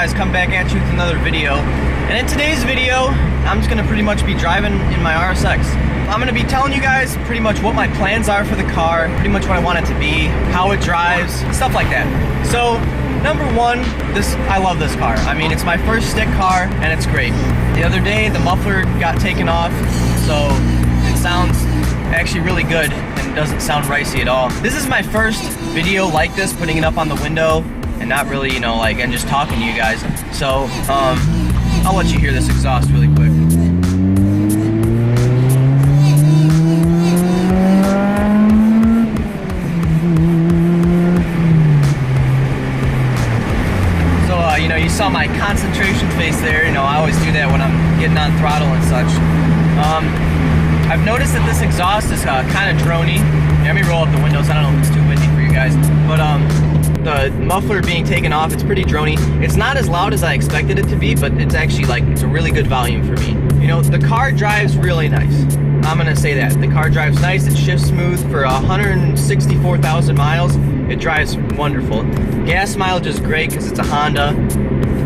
guys, come back at you with another video. And in today's video, I'm just gonna pretty much be driving in my RSX. I'm gonna be telling you guys pretty much what my plans are for the car, pretty much what I want it to be, how it drives, stuff like that. So, number one, I love this car. I mean, it's my first stick car, and it's great. The other day, the muffler got taken off, so it sounds actually really good and doesn't sound ricey at all. This is my first video like this, putting it up on the window and not really, and just talking to you guys. So, I'll let you hear this exhaust really quick. So, you saw my concentration face there. I always do that when I'm getting on throttle and such. I've noticed that this exhaust is kind of drony. Let me roll up the windows. I don't know if it's too windy for you guys, but the muffler being taken off, it's pretty drony. It's not as loud as I expected it to be, but it's actually it's a really good volume for me. The car drives really nice. I'm gonna say that. The car drives nice, it shifts smooth for 164,000 miles. It drives wonderful. Gas mileage is great because it's a Honda,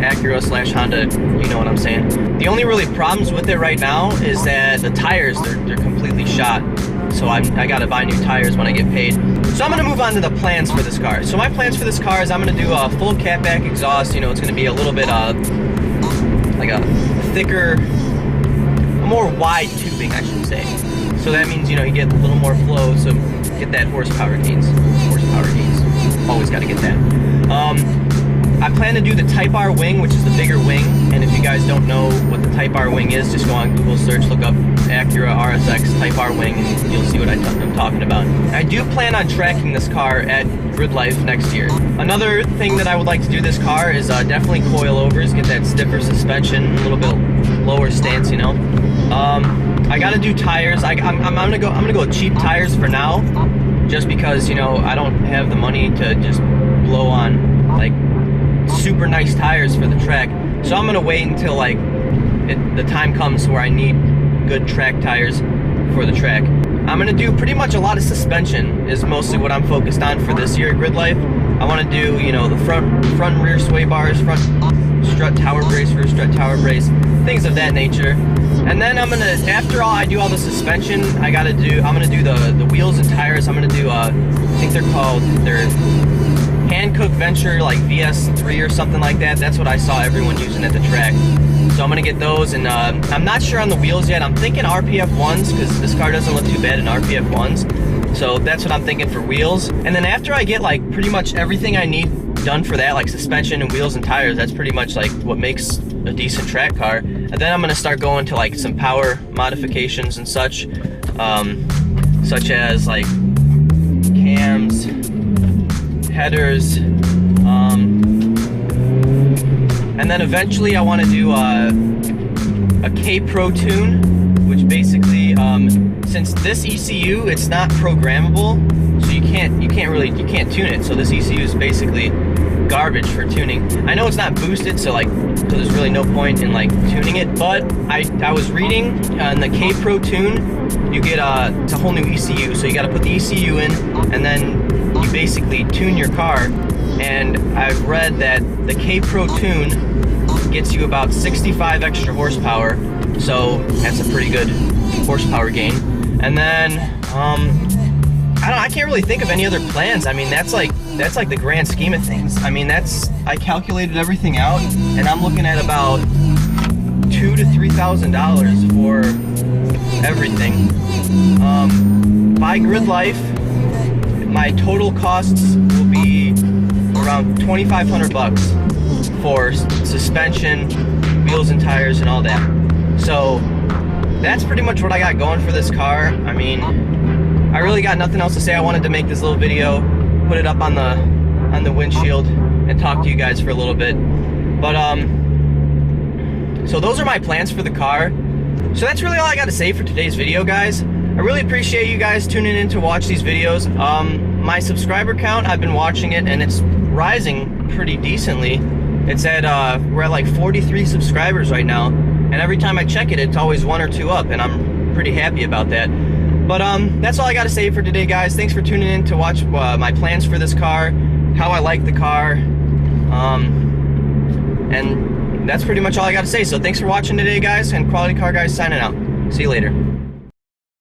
Acura / Honda, you know what I'm saying. The only really problems with it right now is that the tires, they're completely shot. So I gotta buy new tires when I get paid. So I'm gonna move on to the plans for this car. So my plans for this car is I'm gonna do a full catback exhaust. It's gonna be a little bit like a thicker, a more wide tubing, I should say. So that means you get a little more flow, so get that horsepower gains. Always gotta get that. I plan to do the Type R wing, which is the bigger wing. And if you guys don't know what the Type R wing is, just go on Google search, look up Acura RSX Type R wing, and you'll see what I'm talking about. I do plan on tracking this car at Grid Life next year. Another thing that I would like to do this car is definitely coilovers, get that stiffer suspension, a little bit lower stance, I gotta do tires. I'm gonna go with cheap tires for now, just because I don't have the money to just blow on super nice tires for the track. So I'm gonna wait until the time comes where I need good track tires for the track. I'm gonna do pretty much a lot of suspension is mostly what I'm focused on for this year at Grid Life. I want to do the front and rear sway bars, front strut tower brace, rear strut tower brace, things of that nature. And then after I do all the suspension, I'm gonna do the wheels and tires. I'm gonna do I think they're Hankook Venture VS3 or something like that. That's what I saw everyone using at the track. So I'm gonna get those, and I'm not sure on the wheels yet. I'm thinking RPF 1s because this car doesn't look too bad in RPF 1s. So that's what I'm thinking for wheels. And then after I get pretty much everything I need done for that, like suspension and wheels and tires, that's pretty much what makes a decent track car. And then I'm gonna start going to some power modifications and such as cams, headers, and then eventually I want to do a K-Pro tune, which basically, since this ECU, it's not programmable, so you can't tune it. So this ECU is basically garbage for tuning. I know it's not boosted, so there's really no point in tuning it. But I was reading on the K-Pro tune, you get it's a whole new ECU. So you got to put the ECU in, and then you basically tune your car. And I've read that the K-Pro tune gets you about 65 extra horsepower, so that's a pretty good horsepower gain. And then I can't really think of any other plans. I mean, that's the grand scheme of things. I mean, I calculated everything out, and I'm looking at about $2,000 to $3,000 for everything. By Grid Life, my total costs will be around $2,500 for suspension, wheels and tires, and all that. So that's pretty much what I got going for this car. I mean, I really got nothing else to say. I wanted to make this little video, put it up on the windshield, and talk to you guys for a little bit. But so those are my plans for the car. So that's really all I got to say for today's video, guys. I really appreciate you guys tuning in to watch these videos. My subscriber count, I've been watching it, and it's rising pretty decently. It's we're at 43 subscribers right now, and every time I check it, it's always 1 or 2 up, and I'm pretty happy about that. But that's all I got to say for today, guys. Thanks for tuning in to watch my plans for this car, how I like the car. And that's pretty much all I got to say. So thanks for watching today, guys, and Quality Car Guys signing out. See you later.